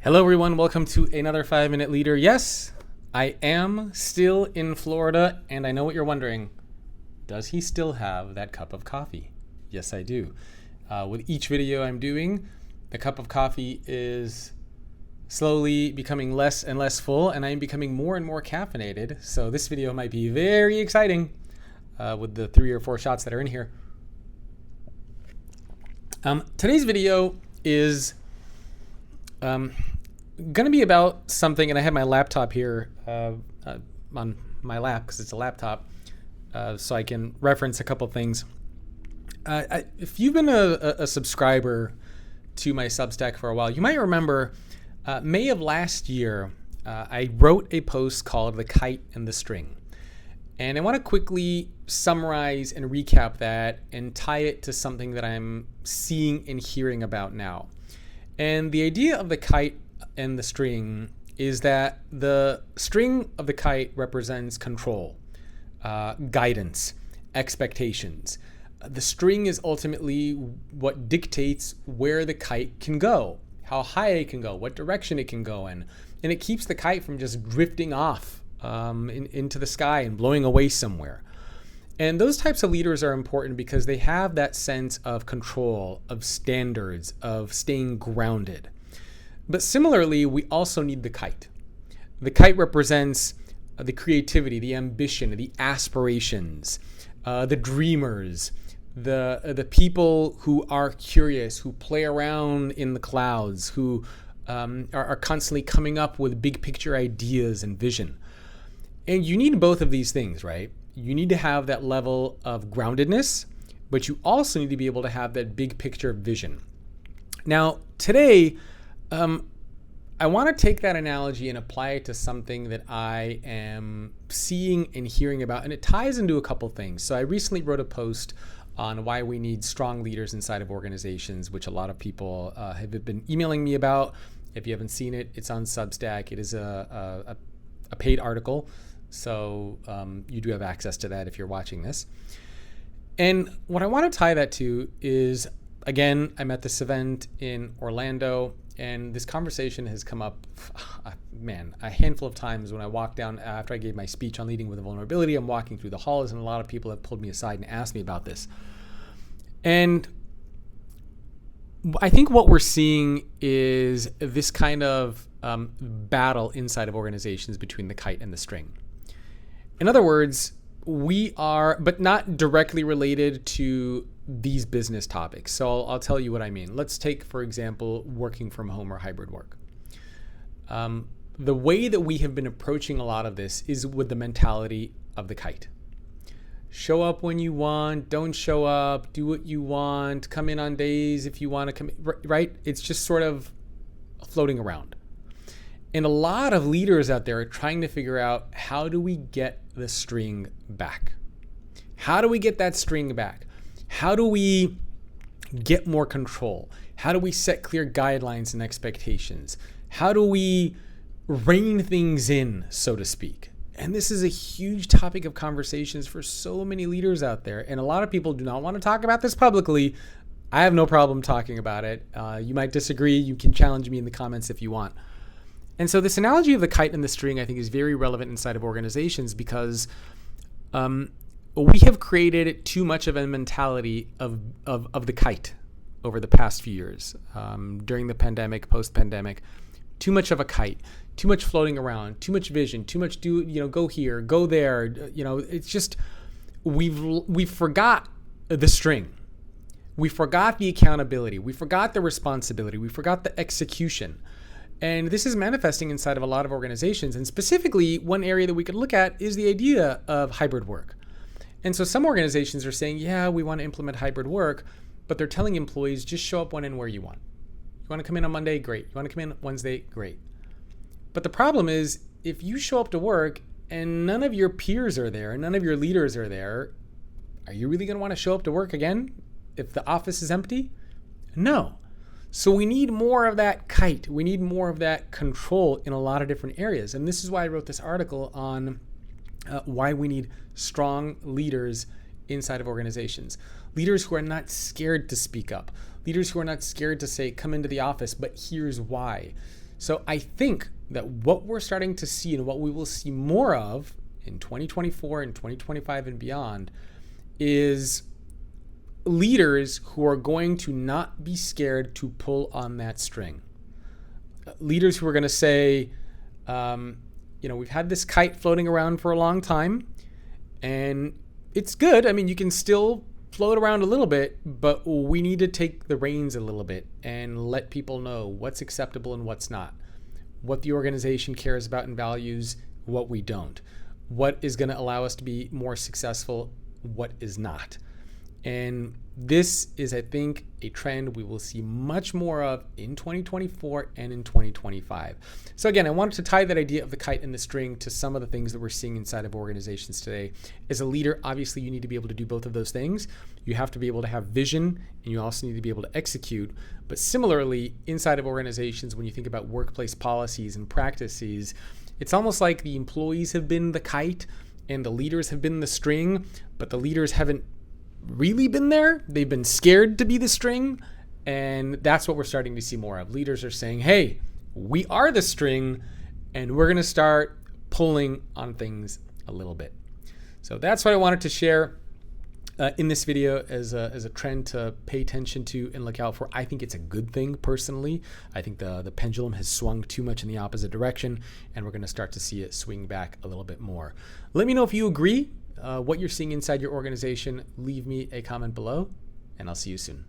Hello everyone, welcome to another 5-Minute Leader. Yes, I am still in Florida, and I know what you're wondering. Does he still have that cup of coffee? Yes, I do. With each video I'm doing, the cup of coffee is slowly becoming less and less full, and I'm becoming more and more caffeinated. So this video might be very exciting with the 3 or 4 shots that are in here. Today's video is going to be about something, and I have my laptop here on my lap because it's a laptop, so I can reference a couple things. If you've been a subscriber to my Substack for a while, you might remember May of last year, I wrote a post called The Kite and the String. And I want to quickly summarize and recap that and tie it to something that I'm seeing and hearing about now. And the idea of the kite and the string is that the string of the kite represents control, guidance, expectations. The string is ultimately what dictates where the kite can go, how high it can go, what direction it can go in. And it keeps the kite from just drifting off into the sky and blowing away somewhere. And those types of leaders are important because they have that sense of control, of standards, of staying grounded. But similarly, we also need the kite. The kite represents the creativity, the ambition, the aspirations, the dreamers, the people who are curious, who play around in the clouds, who are constantly coming up with big picture ideas and vision. And you need both of these things, right? You need to have that level of groundedness, but you also need to be able to have that big picture vision. Now, today, I want to take that analogy and apply it to something that I am seeing and hearing about, and it ties into a couple things. So I recently wrote a post on why we need strong leaders inside of organizations, which a lot of people have been emailing me about. If you haven't seen it, it's on Substack. It is a paid article. So you do have access to that if you're watching this. And what I want to tie that to is, again, I'm at this event in Orlando, and this conversation has come up, a handful of times when I walk down after I gave my speech on leading with vulnerability. I'm walking through the halls, and a lot of people have pulled me aside and asked me about this. And I think what we're seeing is this kind of battle inside of organizations between the kite and the string. In other words, we are, but not directly related to these business topics. So I'll tell you what I mean. Let's take, for example, working from home or hybrid work. The way that we have been approaching a lot of this is with the mentality of the kite. Show up when you want, don't show up, do what you want, come in on days if you want to come, right? It's just sort of floating around. And a lot of leaders out there are trying to figure out, how do we get the string back? How do we get that string back? How do we get more control? How do we set clear guidelines and expectations? How do we rein things in, so to speak? And this is a huge topic of conversations for so many leaders out there. And a lot of people do not want to talk about this publicly. I have no problem talking about it. You might disagree. You can challenge me in the comments if you want. And so this analogy of the kite and the string, I think, is very relevant inside of organizations because we have created too much of a mentality of the kite over the past few years. During the pandemic, post-pandemic, too much of a kite, too much floating around, too much vision, too much go here, go there. It's just we forgot the string. We forgot the accountability. We forgot the responsibility. We forgot the execution. And this is manifesting inside of a lot of organizations. And specifically, one area that we could look at is the idea of hybrid work. And so some organizations are saying, yeah, we want to implement hybrid work, but they're telling employees, just show up when and where you want. You want to come in on Monday? Great. You want to come in Wednesday? Great. But the problem is, if you show up to work and none of your peers are there, none of your leaders are there, are you really going to want to show up to work again if the office is empty? No. So we need more of that kite. We need more of that control in a lot of different areas. And this is why I wrote this article on why we need strong leaders inside of organizations. Leaders who are not scared to speak up. Leaders who are not scared to say, come into the office, but here's why. So I think that what we're starting to see and what we will see more of in 2024 and 2025 and beyond is leaders who are going to not be scared to pull on that string. Leaders who are going to say, we've had this kite floating around for a long time and it's good. I mean, you can still float around a little bit, but we need to take the reins a little bit and let people know what's acceptable and what's not, what the organization cares about and values, what we don't, what is going to allow us to be more successful, what is not. And this is, I think, a trend we will see much more of in 2024 and in 2025. So again, I wanted to tie that idea of the kite and the string to some of the things that we're seeing inside of organizations today. As a leader, obviously, you need to be able to do both of those things. You have to be able to have vision, and you also need to be able to execute. But similarly, inside of organizations, when you think about workplace policies and practices, it's almost like the employees have been the kite and the leaders have been the string, but the leaders haven't really been there. They've been scared to be the string, and that's what we're starting to see more of. Leaders are saying, hey, we are the string, and we're going to start pulling on things a little bit. So that's what I wanted to share in this video as a trend to pay attention to and look out for. I think it's a good thing personally. I think the pendulum has swung too much in the opposite direction, and we're going to start to see it swing back a little bit more. Let me know if you agree. What you're seeing inside your organization. Leave me a comment below, and I'll see you soon.